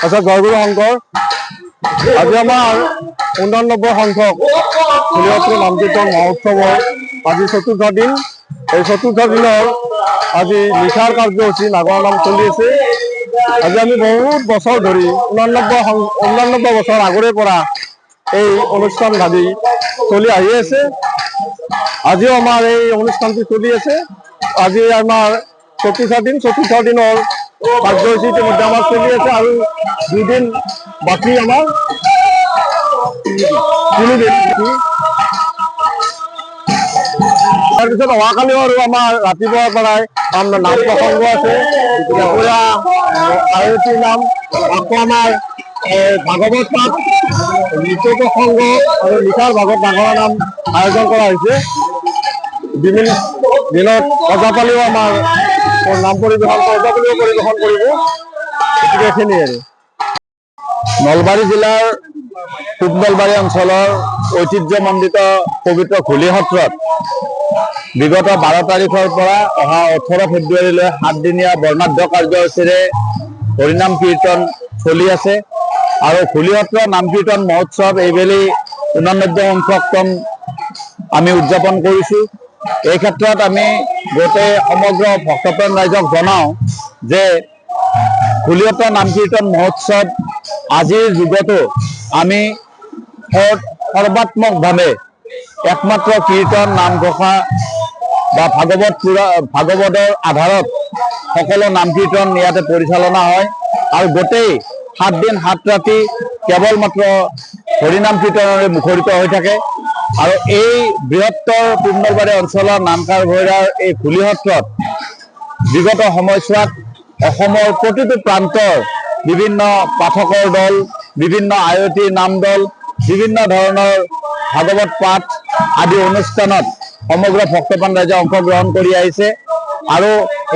আচ্ছা, জয়গুৰু শংকৰ। আজি আমাৰ 89 সংখ্যক হুলীয়ত্ৰী নাম কীৰ্তন মহোৎসৱৰ আজি চতুৰ্থ দিন। এই চতুৰ্থ দিনৰ আজি নিশাৰ কাৰ্যসূচী নাগৰ নাম চলি আছে। আজি আমি বহুত বছৰ ধৰি 89 বছৰ আগৰে পৰা এই অনুষ্ঠান ভাবি চলি আহি আছে। আজিও আমাৰ এই অনুষ্ঠানটি চলি আছে। আজি আমাৰ চতুৰ্থ দিনৰ কাৰ্যসূচী ইতিমধ্যে আমাৰ চলি আছে আৰু 2 দিন বাকী আমাৰ 3 দিন। তাৰপিছত অহাকালিও আৰু আমাৰ ৰাতিপুৱাৰ পৰাই নাম প্ৰসংগ আছে, আৰতিৰ নাম, আকৌ আমাৰ ভাগৱত পাঠ, নৃত্য প্ৰসংগ আৰু নিশাৰ ভাগত ডাঙৰ নাম আয়োজন কৰা হৈছে। বিভিন্ন দিনত ওজাপালিও আমাৰ নাম পৰিৱেশন কৰিব। গতিকে এইখিনিয়ে আৰু। নলবাৰী জিলাৰ পূব নলবাৰী অঞ্চলৰ ঐতিহ্যমণ্ডিত পবিত্ৰ ঘুলি সত্ৰত বিগত 12 তাৰিখৰ পৰা অহা 18 ফেব্ৰুৱাৰীলৈ 7 দিনীয়া বৰ্ণাঢ্য কাৰ্যসূচীৰে হৰিনাম কীৰ্তন চলি আছে। আৰু ঘুলি সত্ৰ নাম কীৰ্তন মহোৎসৱ এইবেলি 89 সংখ্যকতম আমি উদযাপন কৰিছোঁ। এই ক্ষেত্ৰত আমি গোটেই সমগ্ৰ ভক্তপ্ৰাণ ৰাইজক জনাওঁ যে ঘুলি সত্ৰ নাম কীৰ্তন মহোৎসৱ আজিৰ যুগতো আমি সৰ্বাত্মকভাৱে একমাত্ৰ কীৰ্তন নামঘোষা বা ভাগৱতৰ আধাৰত সকলো নাম কীৰ্তন ইয়াতে পৰিচালনা হয় আৰু গোটেই 7 দিন 7 ৰাতি কেৱল মাত্ৰ হৰিনাম কীৰ্তনেৰে মুখৰিত হৈ থাকে। আৰু এই বৃহত্তৰ পূব নলবাৰী অঞ্চলৰ নামকাৰ ভৈৰাৰ এই ঘুলি সত্ৰত বিগত সময়ছোৱাত অসমৰ প্ৰতিটো প্ৰান্তৰ বিভিন্ন পাঠকৰ দল, বিভিন্ন আয়তীৰ নাম দল, বিভিন্ন ধৰণৰ ভাগৱত পাঠ আদি অনুষ্ঠানত সমগ্ৰ ভক্তপ্ৰাণ ৰাইজে অংশগ্ৰহণ কৰি আহিছে। আৰু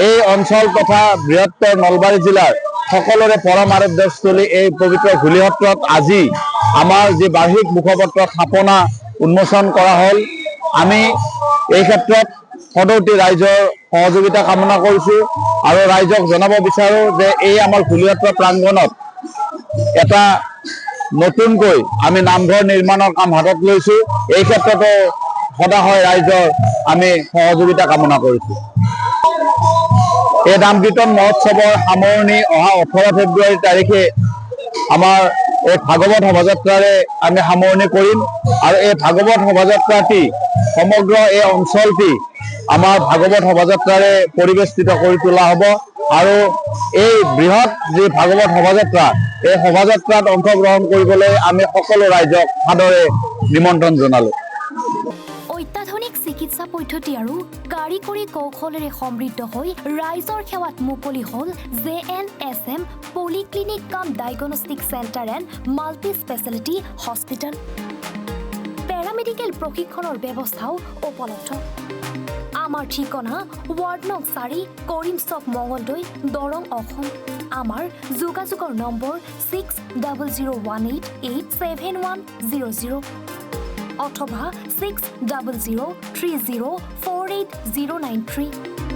এই অঞ্চল তথা বৃহত্তৰ নলবাৰী জিলাৰ সকলোৰে পৰম আৰাধ্যস্থলী এই পবিত্ৰ ঘুলি সত্ৰত আজি আমাৰ যি বাৰ্ষিক মুখপত্ৰ স্থাপনা উন্মোচন কৰা হ'ল। আমি এই ক্ষেত্ৰত সদৌতি ৰাইজৰ সহযোগিতা কামনা কৰিছোঁ আৰু ৰাইজক জনাব বিচাৰোঁ যে এই আমাৰ ঘুলি সত্ৰ প্ৰাংগণত এটা নতুনকৈ আমি নামঘৰ নিৰ্মাণৰ কাম হাতত লৈছোঁ। এই ক্ষেত্ৰতো সদায় ৰাইজৰ আমি সহযোগিতা কামনা কৰিছোঁ। এই নাম কীৰ্তন মহোৎসৱৰ সামৰণি অহা 18 ফেব্ৰুৱাৰী তাৰিখে আমাৰ এই ভাগৱত শোভাযাত্ৰাৰে আমি সামৰণি কৰিম। আৰু এই ভাগৱত শোভাযাত্ৰাটি সমগ্ৰ এই অঞ্চলটি আমাৰ ভাগৱত শোভাযাত্ৰাৰে পৰিবেষ্টিত কৰি তোলা হ'ব। আৰু এই বৃহৎ যি ভাগৱত শোভাযাত্ৰা, এই শোভাযাত্ৰাত অংশগ্ৰহণ কৰিবলৈ আমি সকলো ৰাইজক সাদৰে নিমন্ত্ৰণ জনালোঁ। অত্যাধুনিক চিকিৎসা পদ্ধতি আৰু কাৰিকৰী কৌশলেৰে সমৃদ্ধ হৈ ৰাইজৰ সেৱাত মুকলি হ'ল JNSM পলিক্লিনিক কাম diagnostic centre and multi speciality hospital. Paramedical প্ৰশিক্ষণৰ ব্যৱস্থাও উপলব্ধ। আমাৰ ঠিকনা ৱাৰ্ড নং 4 কৰিম চক মঙলদৈ দৰং অসম আমাৰ যোগাযোগৰ নম্বৰ 6001887100 অথবা 6003048093